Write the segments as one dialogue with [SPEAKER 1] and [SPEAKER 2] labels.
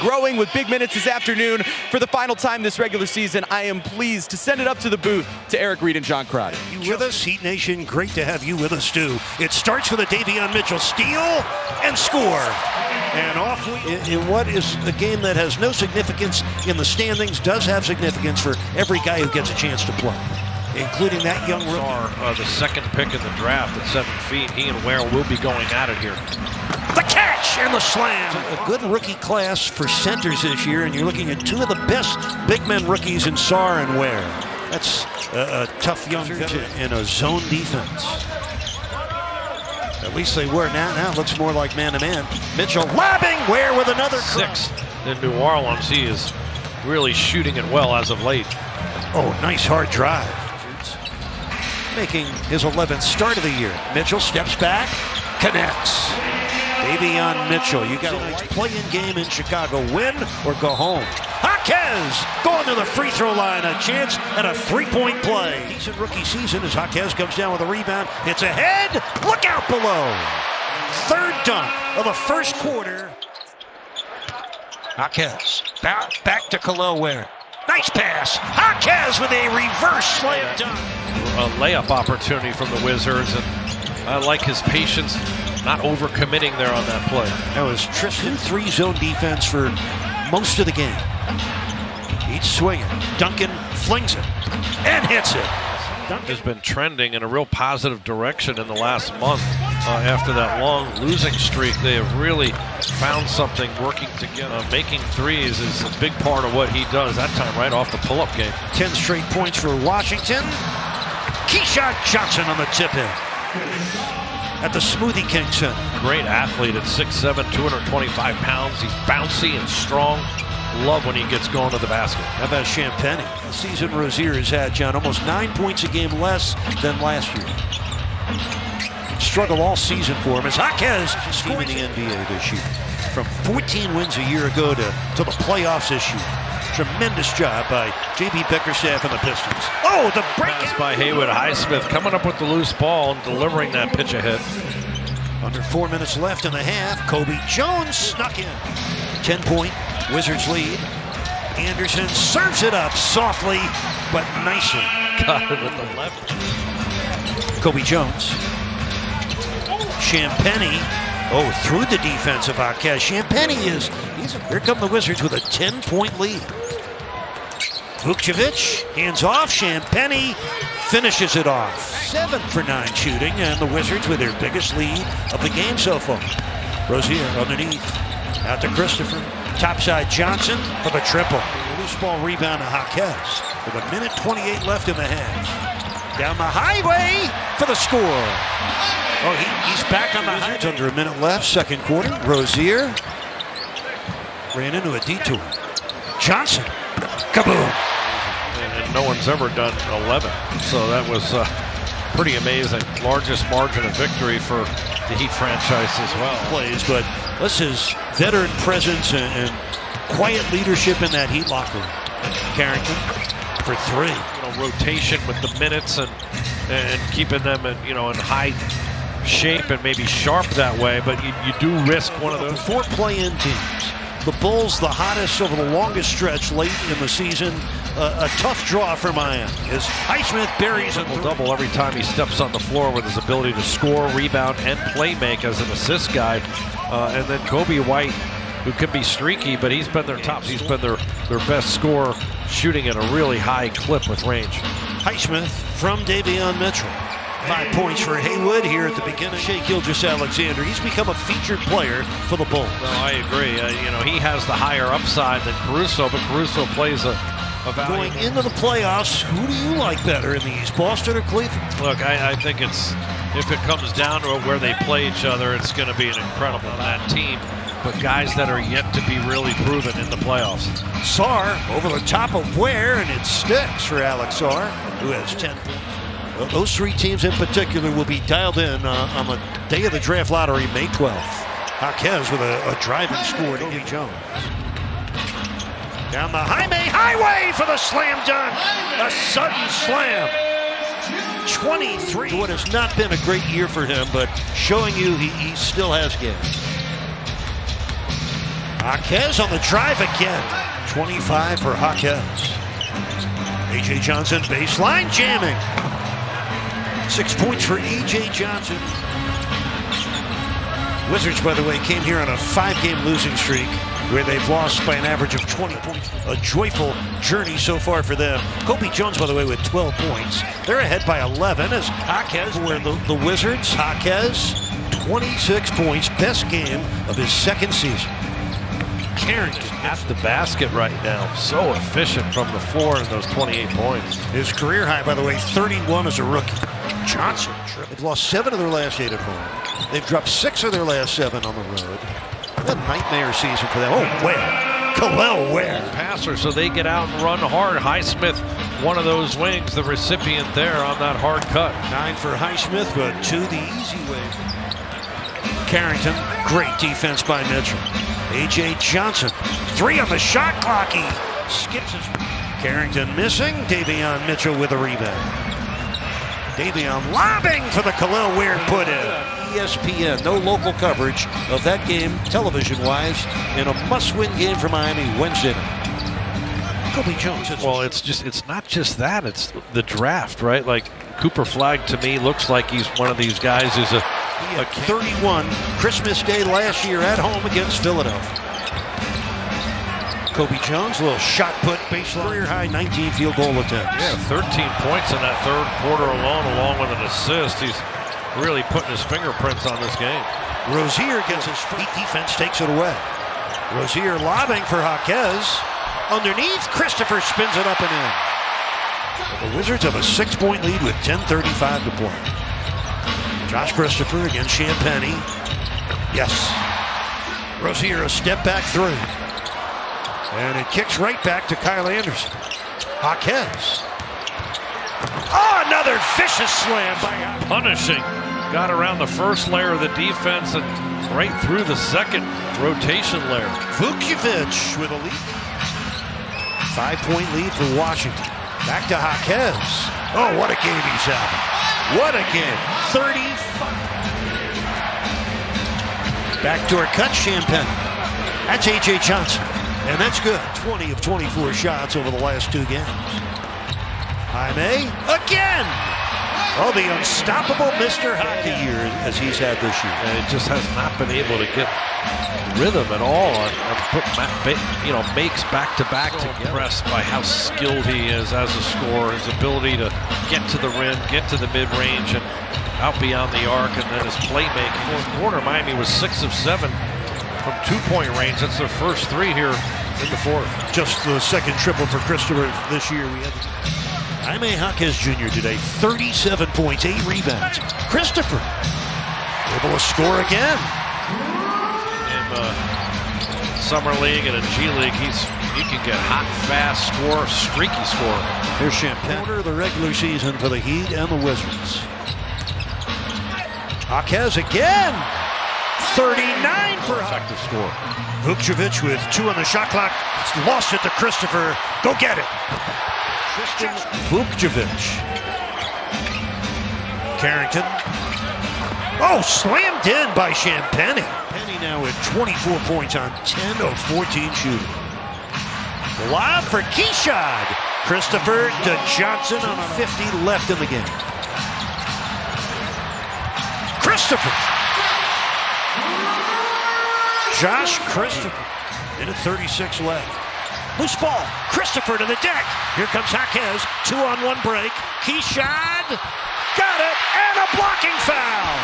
[SPEAKER 1] Growing with big minutes this afternoon for the final time this regular season. I am pleased to send it up to the booth to Eric Reed and John Crotty.
[SPEAKER 2] You with us, Heat Nation? Great to have you with us, too. It starts with a Davion Mitchell steal and score. And off in what is a game that has no significance in the standings, does have significance for every guy who gets a chance to play, including that young rookie.
[SPEAKER 3] The second pick in the draft at 7 feet. He and Ware will be going at it here.
[SPEAKER 2] The catch and the slam. A good rookie class for centers this year, and you're looking at two of the best big men rookies in Sarr and Ware. That's a tough young veteran in a zone defense. At least they were. Now it looks more like man-to-man. Mitchell lobbing, Ware with another
[SPEAKER 3] six in New Orleans. He is really shooting it well as of late.
[SPEAKER 2] Oh, nice hard drive. Making his 11th start of the year. Mitchell steps back, connects. Davion Mitchell, you got a play-in game in Chicago. Win or go home. Jaquez going to the free throw line. A chance at a three-point play. Decent rookie season as Jaquez comes down with a rebound. It's ahead. Look out below. Third dunk of the first quarter. Jaquez back to Khalil Ware. Nice pass. Jaquez with a reverse slam dunk.
[SPEAKER 3] A layup opportunity from the Wizards, and I like his patience, not overcommitting there on that play.
[SPEAKER 2] That was Tristan 3-zone defense for most of the game. Each swinging. Duncan flings it and hits it.
[SPEAKER 3] Duncan has been trending in a real positive direction in the last month. After that long losing streak, they have really found something working together. Making threes is a big part of what he does. That time right off the pull-up game.
[SPEAKER 2] 10 straight points for Washington. Keyshawn Johnson on the tip-in at the Smoothie King Center.
[SPEAKER 3] Great athlete at 6'7", 225 pounds. He's bouncy and strong. Love when he gets going to the basket.
[SPEAKER 2] How about Champagny? The season Rozier has had, John, almost 9 points a game less than last year. Struggle all season for him as Jaquez scoring in the NBA this year. From 14 wins a year ago to the playoffs this year. Tremendous job by J.B. Bickerstaff and the Pistons. Oh, the break
[SPEAKER 3] by Haywood. Highsmith coming up with the loose ball and delivering that pitch ahead.
[SPEAKER 2] Under 4 minutes left in the half. Kobe Jones snuck in. 10-point Wizards lead. Anderson serves it up softly but nicely.
[SPEAKER 3] Got it with the left.
[SPEAKER 2] Kobe Jones. Champagny. Oh, through the defense of Jaquez. Champagny here come the Wizards with a 10-point lead. Vukcevic hands off. Champagny finishes it off. 7 for 9 shooting, and the Wizards with their biggest lead of the game so far. Rozier underneath. Out to Christopher. Topside Johnson for the triple. Loose ball rebound to Jaquez with 1:28 left in the half. Down the highway for the score. Oh, he's back on the high. Under a minute left, second quarter. Rozier ran into a detour. Johnson, kaboom.
[SPEAKER 3] And no one's ever done 11, so that was pretty amazing. Largest margin of victory for the Heat franchise as well.
[SPEAKER 2] Plays, but this is veteran presence and quiet leadership in that Heat locker room. Carrington for 3.
[SPEAKER 3] Rotation with the minutes and keeping them in, in high shape and maybe sharp that way, but you do risk one of those.
[SPEAKER 2] 4 play-in teams. The Bulls, the hottest over the longest stretch late in the season. A tough draw for Miami as Highsmith buries a
[SPEAKER 3] double every time he steps on the floor with his ability to score, rebound, and play make as an assist guy. And then Kobe White, who can be streaky, but he's been their top. He's been their best scorer, shooting at a really high clip with range.
[SPEAKER 2] Highsmith from Davion Mitchell. 5 points for Haywood here at the beginning. Shea Gilgeous-Alexander, he's become a featured player for the Bulls.
[SPEAKER 3] No, I agree. He has the higher upside than Caruso, but Caruso plays a value.
[SPEAKER 2] Going into the playoffs, who do you like better in the East, Boston or Cleveland?
[SPEAKER 3] Look, I think if it comes down to it where they play each other, it's going to be an incredible that team. But guys that are yet to be really proven in the playoffs.
[SPEAKER 2] Sarr over the top of Ware, and it sticks for Alex Sarr, who has 10 points. Those 3 teams in particular will be dialed in on the day of the draft lottery, May 12th. Jaquez with a driving score to Kobe Jones. Down the highway for the slam dunk. A sudden slam. 23. What has not been a great year for him, but showing you he still has game. Jaquez on the drive again. 25 for Jaquez. A.J. Johnson baseline jamming. 6 points for A.J. Johnson. Wizards, by the way, came here on a 5-game losing streak where they've lost by an average of 20 points. A joyful journey so far for them. Kobe Jones, by the way, with 12 points. They're ahead by 11 as Jaquez were the Wizards. Jaquez, 26 points, best game of his second season. Carrington
[SPEAKER 3] At the basket right now. So efficient from the floor in those 28 points.
[SPEAKER 2] his career high, by the way, 31 as a rookie. Johnson, they've lost 7 of their last 8 at home. They've dropped 6 of their last 7 on the road. A nightmare season for them. Oh, Ware. Khalil Ware.
[SPEAKER 3] Passer, so they get out and run hard. Highsmith, one of those wings, the recipient there on that hard cut.
[SPEAKER 2] 9 for Highsmith, but 2 the easy way. Carrington, great defense by Mitchell. A.J. Johnson, 3 on the shot clock. He skips his. Carrington missing. Davion Mitchell with a rebound. Davion lobbing for the Khalil Ware put in. ESPN, no local coverage of that game television-wise in a must-win game for Miami Wednesday night. Kobe Jones.
[SPEAKER 3] Well, it's not just that, it's the draft, right? Like Cooper Flagg to me looks like he's one of these guys who's a
[SPEAKER 2] 31 Christmas Day last year at home against Philadelphia. Kobe Jones, a little shot put, baseline, career high 19 field goal attempts.
[SPEAKER 3] Yeah, 13 points in that third quarter alone, along with an assist. He's really putting his fingerprints on this game.
[SPEAKER 2] Rozier gets his feet, defense takes it away. Rozier lobbing for Jaquez. Underneath, Christopher spins it up and in. The Wizards have a 6-point lead with 10:35 to play. Josh Christopher against Champagnie. Yes. Rozier a step back 3. And it kicks right back to Kyle Anderson. Jaquez. Oh, another vicious slam by
[SPEAKER 3] Punishing. Got around the first layer of the defense and right through the second rotation layer.
[SPEAKER 2] Vucevic with a lead. 5-point lead for Washington. Back to Jaquez. Oh, what a game he's having. What a game. 35. Backdoor cut, Champagne. That's A.J. Johnson. And that's good. 20 of 24 shots over the last 2 games. Jaime again. Oh, the unstoppable Mr. Hockey year as he's had this year.
[SPEAKER 3] And it just has not been able to get rhythm at all. Makes back-to-back together. Impressed by how skilled he is as a scorer, his ability to get to the rim, get to the mid-range, and out beyond the arc, and then his playmaking. Fourth quarter, Miami was 6 of 7 from 2-point range. That's their first 3 here in the fourth.
[SPEAKER 2] Just the second triple for Christopher this year. We had Jaime Jaquez Jr. today, 37 points, 8 rebounds. Christopher able to score again.
[SPEAKER 3] In Summer League and a G League, he can get hot, fast, streaky score.
[SPEAKER 2] Here's Champagne. Quarter of the regular season for the Heat and the Wizards. Jaquez again. 39 for
[SPEAKER 3] effective score.
[SPEAKER 2] Vucevic with 2 on the shot clock. Lost it to Christopher. Go get it. Tristan Vucevic. Carrington. Oh, slammed in by Champagnie. Penny now with 24 points on 10 of 14 shooting. Lob for Keshad. Christopher to Johnson on 50 left in the game. Christopher. Josh Christopher. Minute 36 left. Loose ball. Christopher to the deck. Here comes Jaquez. 2-on-1 break. Keshad. Got it. And a blocking foul.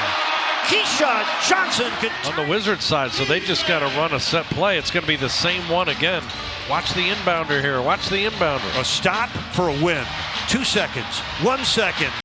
[SPEAKER 2] Keshad Johnson.
[SPEAKER 3] On the Wizards side, so they just got to run a set play. It's going to be the same one again. Watch the inbounder here. Watch the inbounder.
[SPEAKER 2] A stop for a win. 2 seconds. 1 second.